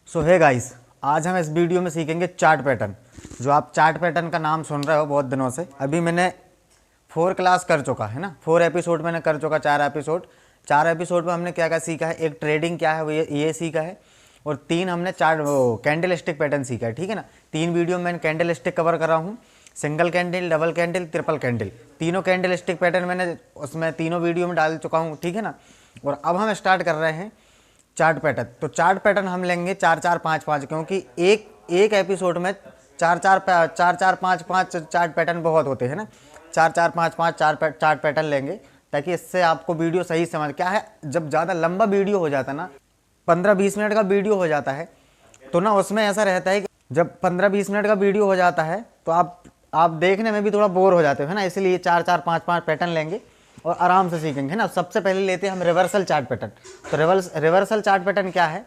सो hey guys, आज हम इस वीडियो में सीखेंगे चार्ट पैटर्न। जो आप चार्ट पैटर्न का नाम सुन रहे हो बहुत दिनों से, अभी मैंने 4 क्लास कर चुका है ना, 4 एपिसोड मैंने कर चुका, 4 एपिसोड में हमने क्या क्या सीखा है। एक ट्रेडिंग क्या है वो ये सीखा है, और 3 हमने चार्ट कैंडल स्टिक पैटर्न सीखा है। ठीक है ना, 3 वीडियो में मैंने कैंडल स्टिक कवर कर रहा हूँ, single candle, double candle, triple candle, तीनों कैंडल स्टिक पैटर्न मैंने उसमें तीनों वीडियो में डाल चुका हूँ। ठीक है ना, और अब हम स्टार्ट कर रहे हैं चार्ट पैटर्न। तो चार्ट पैटर्न हम लेंगे 4-4-5-5, क्योंकि एक एपिसोड में 4-4-5-5 चार्ट पैटर्न बहुत होते हैं ना। 4-4-5-5 चार्ट पैटर्न लेंगे, ताकि इससे आपको वीडियो सही समझ। क्या है, जब ज़्यादा लंबा वीडियो हो जाता है ना, 15-20 मिनट का वीडियो हो जाता है, तो ना उसमें ऐसा रहता है कि जब 15-20 मिनट का वीडियो हो जाता है तो आप देखने में भी थोड़ा बोर हो जाते हो, है ना। इसलिए 4-4-5-5 पैटर्न लेंगे और आराम से सीखेंगे, है ना। सबसे पहले लेते हैं हम रिवर्सल चार्ट पैटर्न। तो रिवर्सल चार्ट पैटर्न क्या है?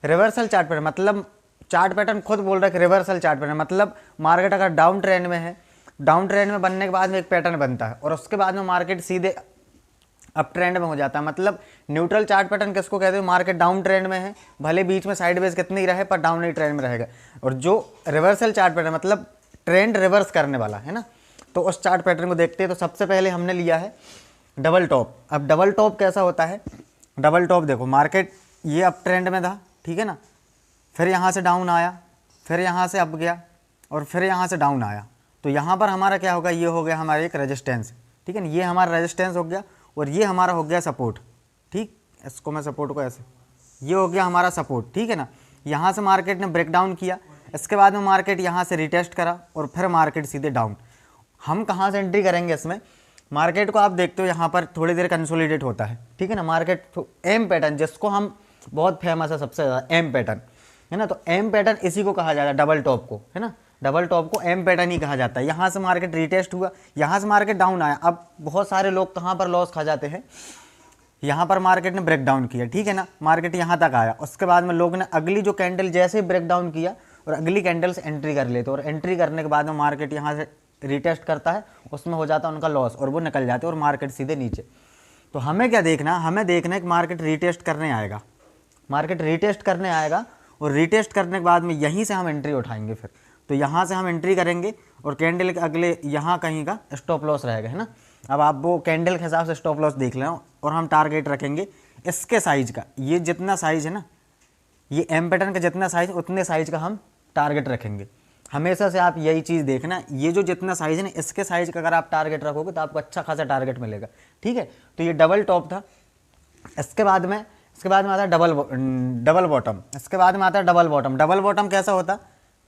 रिवर्सल चार्ट पैटर्न मतलब, चार्ट पैटर्न खुद बोल रहा है कि रिवर्सल चार्ट पैटर्न मतलब मार्केट अगर डाउन ट्रेंड में है, डाउन ट्रेंड में बनने के बाद में एक पैटर्न बनता है, और उसके बाद में मार्केट सीधे अप ट्रेंड में हो जाता है। मतलब न्यूट्रल चार्ट पैटर्न किसको कहते हैं? मार्केट डाउन ट्रेंड में है, भले बीच में साइडवेज कितनी ही रहे, पर डाउन ही ट्रेंड में रहेगा। और जो रिवर्सल चार्ट पैटर्न मतलब ट्रेंड रिवर्स करने वाला है ना, तो उस चार्ट पैटर्न को देखते हैं। तो सबसे पहले हमने लिया है डबल टॉप। अब डबल टॉप कैसा होता है? डबल टॉप देखो, मार्केट ये अप ट्रेंड में था, ठीक है ना, फिर यहाँ से डाउन आया, फिर यहाँ से अप गया, और फिर यहाँ से डाउन आया। तो यहाँ पर हमारा क्या होगा? ये हो गया हमारा एक रेजिस्टेंस, ठीक है ना, ये हमारा रेजिस्टेंस हो गया, और ये हमारा हो गया सपोर्ट। ठीक, इसको मैं सपोर्ट को ऐसे, ये हो गया हमारा सपोर्ट, ठीक है ना। यहाँ से मार्केट ने ब्रेक डाउन किया, इसके बाद में मार्केट यहाँ से रिटेस्ट करा, और फिर मार्केट सीधे डाउन। हम कहाँ से एंट्री करेंगे इसमें? मार्केट को आप देखते हो यहाँ पर थोड़ी देर कंसोलिडेट होता है, ठीक है ना। मार्केट एम पैटर्न, जिसको हम बहुत फेमस है सबसे ज़्यादा, एम पैटर्न, है ना। तो एम पैटर्न इसी को कहा जाता है, डबल टॉप को, है ना। डबल टॉप को एम पैटर्न ही कहा जाता है। यहाँ से मार्केट रिटेस्ट हुआ, यहाँ से मार्केट डाउन आया। अब बहुत सारे लोग कहाँ पर लॉस खा जाते हैं? यहाँ पर मार्केट ने ब्रेक डाउन किया, ठीक है ना, मार्केट यहाँ तक आया, उसके बाद में लोग ने अगली जो कैंडल जैसे ही ब्रेक डाउन किया और अगली कैंडल से एंट्री कर लेते, और एंट्री करने के बाद में मार्केट यहाँ से रिटेस्ट करता है, उसमें हो जाता है उनका लॉस, और वो निकल जाते हैं और मार्केट सीधे नीचे। तो हमें क्या देखना? हमें देखना है कि मार्केट रिटेस्ट करने आएगा, मार्केट रिटेस्ट करने आएगा, और रिटेस्ट करने के बाद में यहीं से हम एंट्री उठाएंगे। फिर तो यहाँ से हम एंट्री करेंगे, और कैंडल के अगले यहाँ कहीं का स्टॉप लॉस रहेगा, है ना। अब आप वो कैंडल के हिसाब से स्टॉप लॉस देख लें, और हम टारगेट रखेंगे इसके साइज़ का। ये जितना साइज़ है ना, ये एम पैटर्न का जितना साइज़, उतने साइज़ का हम टारगेट रखेंगे। हमेशा से आप यही चीज़ देखना, ये जो जितना साइज़ है ना, इसके साइज़ का अगर आप टारगेट रखोगे तो आपको अच्छा खासा टारगेट मिलेगा, ठीक है। तो ये डबल टॉप था। इसके बाद में आता है डबल बॉटम। इसके बाद में आता है डबल बॉटम। डबल बॉटम कैसा होता?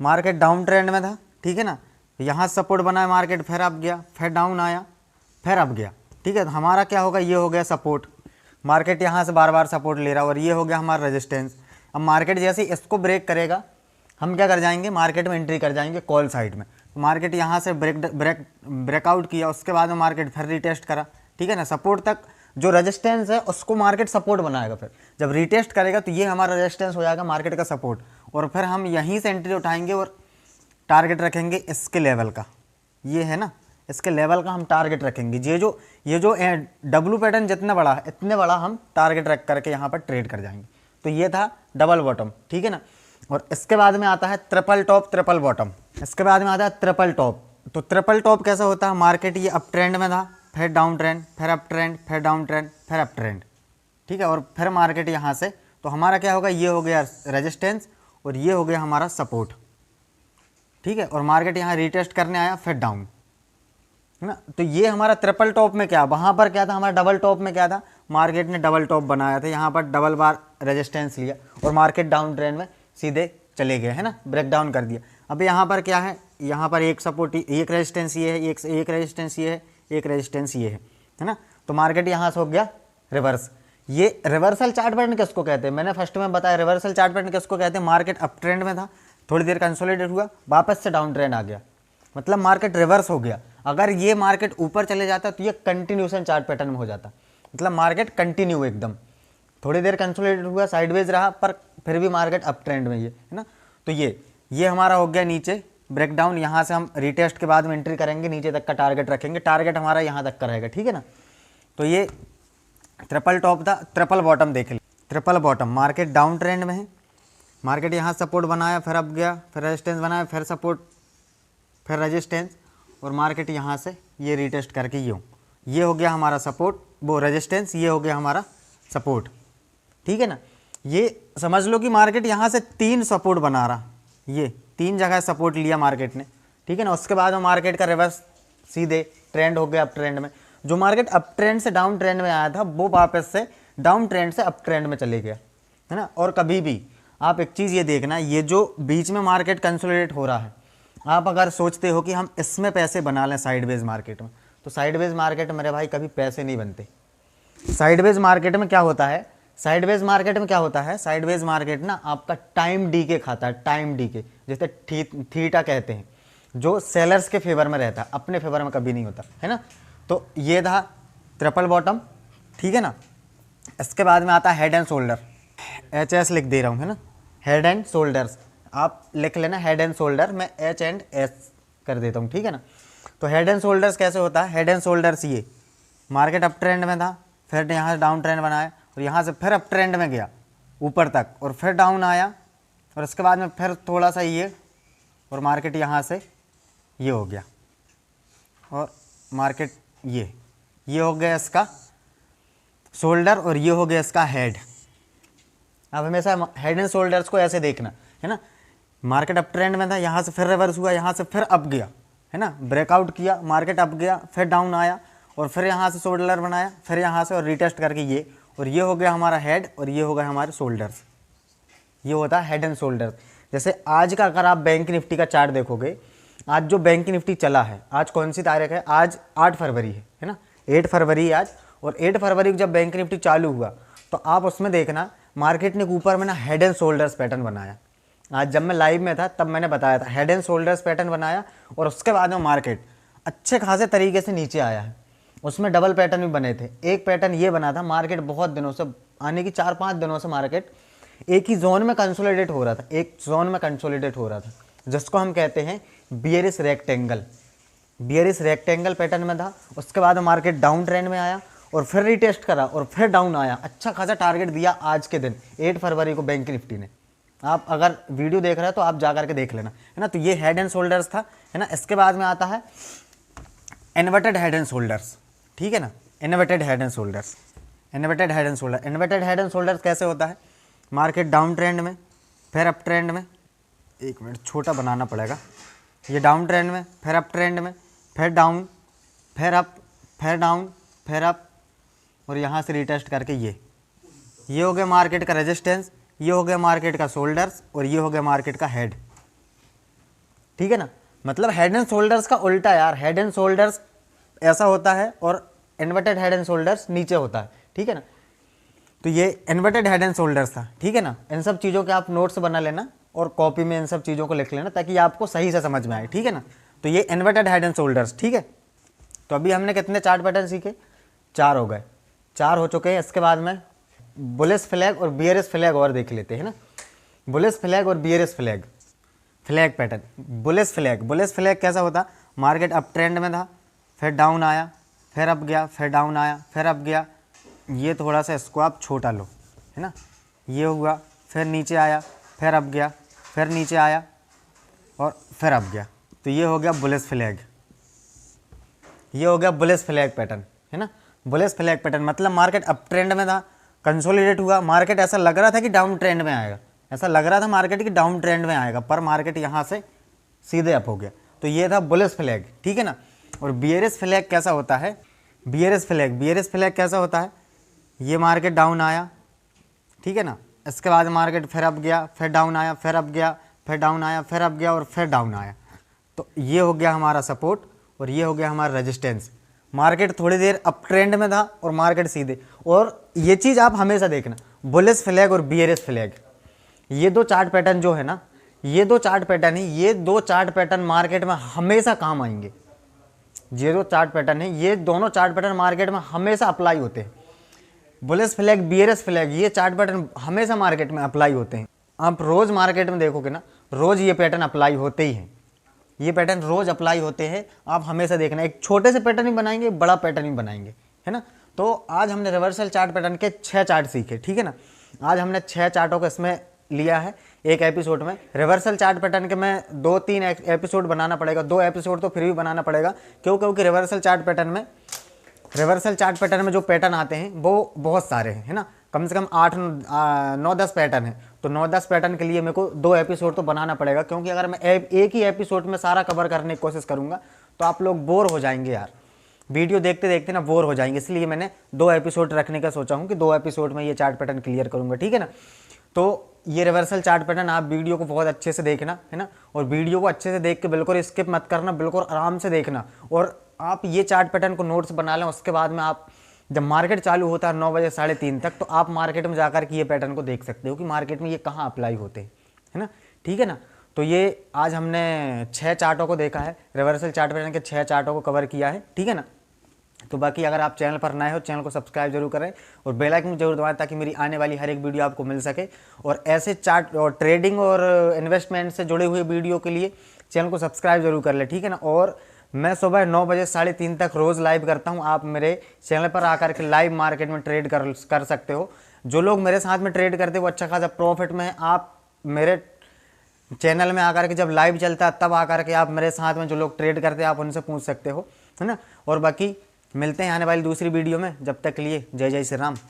मार्केट डाउन ट्रेंड में था, ठीक है ना, यहाँ सपोर्ट बना है मार्केट, फिर अप गया, फिर डाउन आया, फिर अप गया, ठीक है। तो हमारा क्या होगा? ये हो गया सपोर्ट, मार्केट यहाँ से बार बार सपोर्ट ले रहा है, और ये हो गया हमारा रेजिस्टेंस। अब मार्केट जैसे इसको ब्रेक करेगा, हम क्या कर जाएंगे? मार्केट में एंट्री कर जाएंगे कॉल साइड में। तो मार्केट यहाँ से ब्रेकआउट किया, उसके बाद में मार्केट फिर रिटेस्ट करा, ठीक है ना। सपोर्ट तक जो रेजिस्टेंस है उसको मार्केट सपोर्ट बनाएगा, फिर जब रिटेस्ट करेगा तो ये हमारा रेजिस्टेंस हो जाएगा मार्केट का सपोर्ट, और फिर हम यहीं से एंट्री उठाएंगे और टारगेट रखेंगे इसके लेवल का। ये है ना, इसके लेवल का हम टारगेट रखेंगे। ये जो डब्लू पैटर्न जितना बड़ा है, इतने बड़ा हम टारगेट रख करके यहाँ पर ट्रेड कर जाएंगे। तो ये था डबल बॉटम, ठीक है ना। और इसके बाद में आता है ट्रिपल टॉप, ट्रिपल बॉटम। इसके बाद में आता है ट्रिपल टॉप। तो ट्रिपल टॉप कैसा होता है? मार्केट ये अप ट्रेंड में था, फिर डाउन ट्रेंड, फिर अप ट्रेंड, फिर डाउन ट्रेंड, फिर अप ट्रेंड, ठीक है। और फिर मार्केट यहाँ से, तो हमारा क्या होगा? ये हो गया रेजिस्टेंस, और ये हो गया हमारा सपोर्ट, ठीक है। और मार्केट यहाँ रिटेस्ट करने आया, फिर डाउन, है ना। तो ये हमारा ट्रिपल टॉप में क्या, वहाँ पर क्या था? हमारा डबल टॉप में क्या था? मार्केट ने डबल टॉप बनाया था, यहाँ पर डबल बार रेजिस्टेंस लिया, और मार्केट डाउन ट्रेंड में सीधे चले गए, है ना, ब्रेक डाउन कर दिया। अब यहाँ पर क्या है? यहाँ पर एक सपोर्ट, एक रेजिस्टेंस ये है, एक रेजिस्टेंस ये है, एक रेजिस्टेंस ये है ना। तो मार्केट यहाँ से हो गया रिवर्स। ये रिवर्सल चार्ट पैटर्न किसको कहते हैं? मैंने फर्स्ट में बताया रिवर्सल चार्ट पैटर्न किसको कहते हैं। मार्केट अप ट्रेंड में था, थोड़ी देर कंसोलिडेट हुआ, वापस से डाउन ट्रेंड आ गया, मतलब मार्केट रिवर्स हो गया। अगर ये मार्केट ऊपर चले जाता तो ये कंटिन्यूशन चार्ट पैटर्न में हो जाता, मतलब मार्केट कंटिन्यू एकदम, थोड़ी देर कंसोलिडेट हुआ, साइडवेज रहा, पर फिर भी मार्केट अप ट्रेंड में, ये है ना। तो ये हमारा हो गया नीचे ब्रेकडाउन। यहाँ से हम रिटेस्ट के बाद में एंट्री करेंगे, नीचे तक का टारगेट रखेंगे, टारगेट हमारा यहाँ तक का रहेगा, ठीक है ना। तो ये ट्रिपल टॉप था। ट्रिपल बॉटम देख ली। Triple bottom, market down trend में है, मार्केट यहाँ सपोर्ट बनाया, फिर अप गया, फिर रेजिस्टेंस बनाया, फिर सपोर्ट, फिर रेजिस्टेंस, और मार्केट यहाँ से ये रीटेस्ट करके ये हो गया हमारा सपोर्ट, वो रेजिस्टेंस, ये हो गया हमारा सपोर्ट। ठीक है ना, ये समझ लो कि मार्केट यहाँ से 3 सपोर्ट बना रहा, ये 3 जगह सपोर्ट लिया मार्केट ने। ठीक है ना, उसके बाद में मार्केट का रिवर्स सीधे ट्रेंड हो गया अप ट्रेंड में। जो मार्केट अप ट्रेंड से डाउन ट्रेंड में आया था वो वापस से डाउन ट्रेंड से अप ट्रेंड में चले गया, है ना। और कभी भी आप एक चीज़ ये देखना, ये जो बीच में मार्केट कंसोलिडेट हो रहा है, आप अगर सोचते हो कि हम इसमें पैसे बना लें साइडवेज मार्केट में, तो साइडवेज मार्केट मेरे भाई कभी पैसे नहीं बनते। साइडवेज मार्केट में क्या होता है, साइडवेज मार्केट में क्या होता है, साइडवेज मार्केट ना आपका टाइम डी के खाता है, टाइम डी के, जिसे थीटा कहते हैं, जो सेलर्स के फेवर में रहता है, अपने फेवर में कभी नहीं होता, है ना। तो ये था ट्रिपल बॉटम। ठीक है ना, इसके बाद में आता है हेड एंड शोल्डर, HS लिख दे रहा हूँ, है ना, हेड एंड शोल्डर्स, आप लिख लेना हेड एंड शोल्डर, मैं H एंड S कर देता हूँ। ठीक है ना, तो हेड एंड शोल्डर्स कैसे होता है, हेड एंड शोल्डर्स, ये मार्केट अप ट्रेंड में था, फिर यहाँ से डाउन ट्रेंड बनाया, और यहाँ से फिर अप ट्रेंड में गया ऊपर तक, और फिर डाउन आया, और उसके बाद में फिर थोड़ा सा ये, और मार्केट यहाँ से ये हो गया, और मार्केट ये हो गया इसका शोल्डर, और ये हो गया इसका हेड। अब हमेशा हेड एंड शोल्डर्स को ऐसे देखना, है ना। मार्केट अप ट्रेंड में था, यहाँ से फिर रिवर्स हुआ, यहाँ से फिर अप गया, है ना, ब्रेकआउट किया, मार्केट अप गया, फिर डाउन आया, और फिर यहाँ से शोल्डर बनाया, फिर यहाँ से और रिटेस्ट करके ये, और ये हो गया हमारा हेड, और ये हो गया हमारे शोल्डर्स। ये होता है हेड एंड शोल्डर्स। जैसे आज का अगर आप बैंक निफ्टी का चार्ट देखोगे, आज जो बैंक निफ्टी चला है, आज कौन सी तारीख है, आज 8 फरवरी है ना, 8 फरवरी आज, और 8 फरवरी को जब बैंक निफ्टी चालू हुआ तो आप उसमें देखना मार्केट ने ऊपर में ना हेड एंड शोल्डर्स पैटर्न बनाया। आज जब मैं लाइव में था तब मैंने बताया था, हेड एंड शोल्डर्स पैटर्न बनाया, और उसके बाद में मार्केट अच्छे खासे तरीके से नीचे आया है। उसमें डबल पैटर्न भी बने थे, एक पैटर्न ये बना था, मार्केट बहुत दिनों से, आने की 4-5 दिनों से मार्केट एक ही जोन में कंसोलिडेट हो रहा था, एक जोन में कंसोलिडेट हो रहा था, जिसको हम कहते हैं bearish rectangle. Bearish rectangle pattern में था, उसके बाद मार्केट डाउन ट्रेंड में आया, और फिर रिटेस्ट करा, और फिर डाउन आया, अच्छा खासा टारगेट दिया आज के दिन 8 फरवरी को बैंक निफ्टी ने। आप अगर वीडियो देख रहे हैं तो आप जा करके देख लेना, है ना। तो ये हेड एंड शोल्डर्स था, है ना। इसके बाद में आता है इन्वर्टेड हेड एंड शोल्डर्स। ठीक है ना, inverted head and shoulders, inverted head and shoulder. Inverted head and shoulders कैसे होता है, मार्केट डाउन ट्रेंड में, फिर अप ट्रेंड में, एक मिनट छोटा बनाना पड़ेगा, ये डाउन ट्रेंड में, फिर अप ट्रेंड में, फिर डाउन, फिर अप, फिर डाउन, फिर अप, और यहाँ से रिटेस्ट करके ये हो गया मार्केट का रेजिस्टेंस, ये हो गया मार्केट का शोल्डर्स, और ये हो गया मार्केट का हेड। ठीक है ना, मतलब हेड एंड शोल्डर्स का उल्टा यार, हेड एंड शोल्डर्स ऐसा होता है और इन्वर्टेड हेड एंड शोल्डर्स नीचे होता है। ठीक है ना, तो ये इन्वर्टेड हेड एंड शोल्डर्स था। ठीक है ना, इन सब चीज़ों के आप नोट्स बना लेना और कॉपी में इन सब चीज़ों को लिख लेना ताकि आपको सही से समझ में आए। ठीक है ना, तो ये इन्वर्टेड हेड एंड शोल्डर्स। ठीक है, तो अभी हमने कितने चार्ट पैटर्न सीखे, 4 हो गए, 4 हो चुके हैं। इसके बाद में बुलिश फ्लैग और बियरिश फ्लैग और देख लेते हैं ना, बुलिश फ्लैग और bearish flag, flag pattern. Bullish flag कैसा होता, मार्केट अप ट्रेंड में था, फिर डाउन आया, फिर अप गया, फिर डाउन आया, फिर अप गया, ये थोड़ा सा इसको आप छोटा लो, है ना, ये हुआ, फिर नीचे आया, फिर अप गया, फिर नीचे आया, और फिर अप गया, तो ये हो गया बुलिश फ्लैग, ये हो गया बुलिश फ्लैग पैटर्न, है ना। बुलिश फ्लैग पैटर्न मतलब मार्केट अप ट्रेंड में था, कंसोलिडेट हुआ, मार्केट ऐसा लग रहा था कि डाउन ट्रेंड में आएगा, ऐसा लग रहा था मार्केट की डाउन ट्रेंड में आएगा, पर मार्केट यहाँ से सीधे अप हो गया, तो ये था बुलिश फ्लैग। ठीक है ना, और बियरिश फ्लैग कैसा होता है, बियरिश फ्लैग कैसा होता है, ये मार्केट डाउन आया, ठीक है ना, इसके बाद मार्केट फिर अप गया, फिर डाउन आया, फिर अप गया, फिर डाउन आया, फिर अप गया, और फिर डाउन आया, तो ये हो गया हमारा सपोर्ट और ये हो गया हमारा रेजिस्टेंस। मार्केट थोड़ी देर अप ट्रेंड में था और मार्केट सीधे, और ये चीज़ आप हमेशा देखना, बुलिश फ्लैग और बियरिश फ्लैग, ये दो चार्ट पैटर्न जो है ना, ये दो चार्ट पैटर्न है, ये दो चार्ट पैटर्न मार्केट में हमेशा काम आएंगे। ये दो चार्ट पैटर्न है, ये दोनों चार्ट पैटर्न मार्केट में हमेशा अप्लाई होते हैं। बुलिश फ्लैग, बियरिश फ्लैग, ये चार्ट पैटर्न हमेशा मार्केट में अप्लाई होते हैं। आप रोज़ मार्केट में देखोगे ना, रोज़ ये पैटर्न अप्लाई होते ही हैं, ये पैटर्न रोज़ अप्लाई होते हैं। आप हमेशा देखना, एक छोटे से पैटर्न ही बनाएंगे, बड़ा पैटर्न ही बनाएंगे, है ना। तो आज हमने रिवर्सल चार्ट पैटर्न के 6 चार्ट सीखे, ठीक है ना। आज हमने 6 चार्टों को इसमें लिया है एक एपिसोड में। रिवर्सल चार्ट पैटर्न के मैं 2-3 एपिसोड बनाना पड़ेगा, 2 एपिसोड तो फिर भी बनाना पड़ेगा, क्योंकि रिवर्सल चार्ट पैटर्न में जो पैटर्न आते हैं वो बहुत सारे हैं, है ना, कम से कम 8-9-10 पैटर्न है। तो 9-10 पैटर्न के लिए मेरे को 2 एपिसोड तो बनाना पड़ेगा, क्योंकि अगर मैं एक ही एपिसोड में सारा कवर करने की कोशिश करूँगा तो आप लोग बोर हो जाएंगे यार, वीडियो देखते देखते ना बोर हो जाएंगे। इसलिए मैंने 2 एपिसोड रखने का सोचा हूँ कि 2 एपिसोड में ये चार्ट पैटर्न क्लियर करूँगा, ठीक है ना। तो ये रिवर्सल चार्ट पैटर्न आप वीडियो को बहुत अच्छे से देखना, है ना, और वीडियो को अच्छे से देख के बिल्कुल स्किप मत करना, बिल्कुल आराम से देखना। और आप ये चार्ट पैटर्न को नोट्स बना लें, उसके बाद में आप जब मार्केट चालू होता है 9 बजे 3:30 तक, तो आप मार्केट में जाकर के ये पैटर्न को देख सकते हो कि मार्केट में ये कहाँ अप्लाई होते हैं, है ना, ठीक है ना। तो ये आज हमने 6 चार्टों को देखा है, रिवर्सल चार्ट पैटर्न के 6 चार्टों को कवर किया है, ठीक है ना। तो बाकी अगर आप चैनल पर नए हो, चैनल को सब्सक्राइब जरूर करें और बेल आइकन जरूर दबाएं, ताकि मेरी आने वाली हर एक वीडियो आपको मिल सके। और ऐसे चार्ट और ट्रेडिंग और इन्वेस्टमेंट से जुड़े हुए वीडियो के लिए चैनल को सब्सक्राइब जरूर कर ले, ठीक है ना। और मैं सुबह 9 बजे 3:30 तक रोज़ लाइव करता हूँ, आप मेरे चैनल पर आकर के लाइव मार्केट में ट्रेड कर सकते हो। जो लोग मेरे साथ में ट्रेड करते हैं वो अच्छा खासा प्रॉफिट में है। आप मेरे चैनल में आकर के जब लाइव चलता है तब आकर के आप मेरे साथ में जो लोग ट्रेड करते हैं आप उनसे पूछ सकते हो, है ना। और बाकी मिलते हैं आने वाली दूसरी वीडियो में, जब तक के लिए जय जय श्री राम।